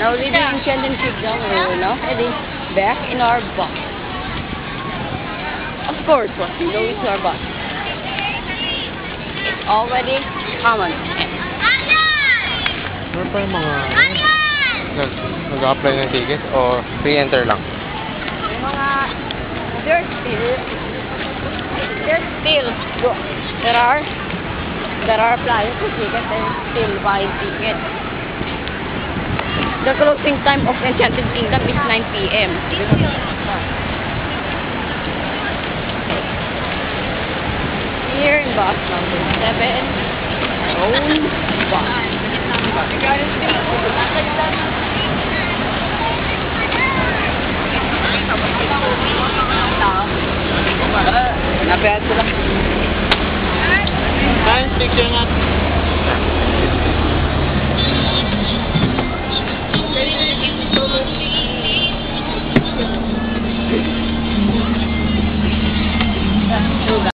Now leaving Enchanted Kingdom, we're now heading back in our bus. Of course, what we go into our bus. It's already common. Ano pa yung mga nag-apply ng ticket o re-enter lang? Yung mga there's still there are applying for tickets and still buying tickets. The closing time of Enchanted Kingdom is 9 p.m. Here in bus number 7, our own bus. Napayad ko lang.